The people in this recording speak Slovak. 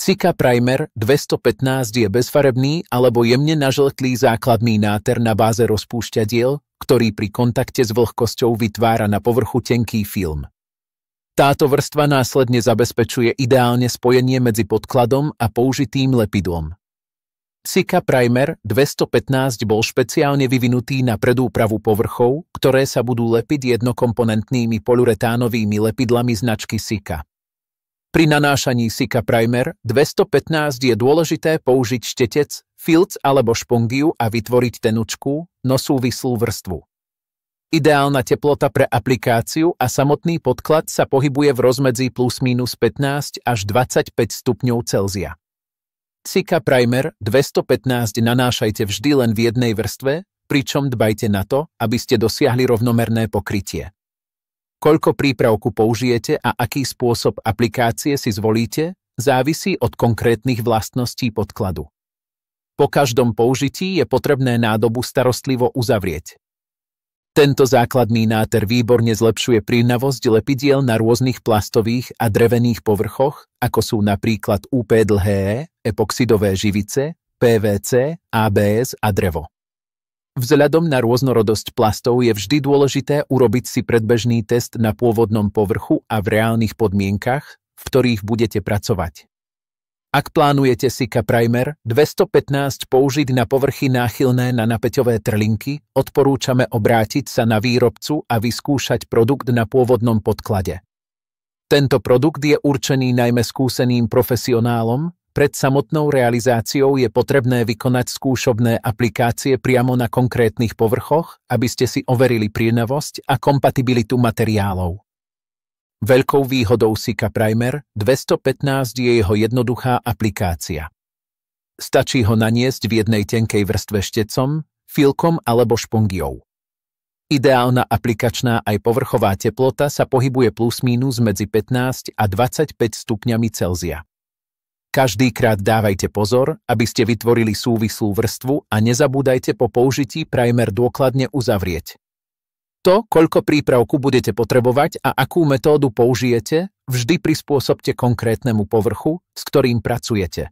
Sika Primer 215 je bezfarebný alebo jemne nažltlý základný náter na báze rozpúšťadiel, ktorý pri kontakte s vlhkosťou vytvára na povrchu tenký film. Táto vrstva následne zabezpečuje ideálne spojenie medzi podkladom a použitým lepidlom. Sika Primer 215 bol špeciálne vyvinutý na predúpravu povrchov, ktoré sa budú lepiť jednokomponentnými polyuretánovými lepidlami značky Sika. Pri nanášaní Sika Primer 215 je dôležité použiť štetec, filc alebo špongiu a vytvoriť tenučkú, no súvislú vrstvu. Ideálna teplota pre aplikáciu a samotný podklad sa pohybuje v rozmedzi plus minus 15 až 25 stupňov Celzia. Sika Primer 215 nanášajte vždy len v jednej vrstve, pričom dbajte na to, aby ste dosiahli rovnomerné pokrytie. Koľko prípravku použijete a aký spôsob aplikácie si zvolíte, závisí od konkrétnych vlastností podkladu. Po každom použití je potrebné nádobu starostlivo uzavrieť. Tento základný náter výborne zlepšuje príjmavosť lepidiel na rôznych plastových a drevených povrchoch, ako sú napríklad UP dlhé, epoxidové živice, PVC, ABS a drevo. Vzhľadom na rôznorodosť plastov je vždy dôležité urobiť si predbežný test na pôvodnom povrchu a v reálnych podmienkach, v ktorých budete pracovať. Ak plánujete Sika Primer 215 použiť na povrchy náchylné na napäťové trlinky, odporúčame obrátiť sa na výrobcu a vyskúšať produkt na pôvodnom podklade. Tento produkt je určený najmä skúseným profesionálom. Pred samotnou realizáciou je potrebné vykonať skúšobné aplikácie priamo na konkrétnych povrchoch, aby ste si overili príjmavosť a kompatibilitu materiálov. Veľkou výhodou Sika Primer 215 je jeho jednoduchá aplikácia. Stačí ho naniesť v jednej tenkej vrstve štecom, filkom alebo špongiou. Ideálna aplikačná aj povrchová teplota sa pohybuje plus mínus medzi 15 a 25 stupňami Celzia. Každýkrát dávajte pozor, aby ste vytvorili súvislú vrstvu a nezabúdajte po použití primer dôkladne uzavrieť. To, koľko prípravku budete potrebovať a akú metódu použijete, vždy prispôsobte konkrétnemu povrchu, s ktorým pracujete.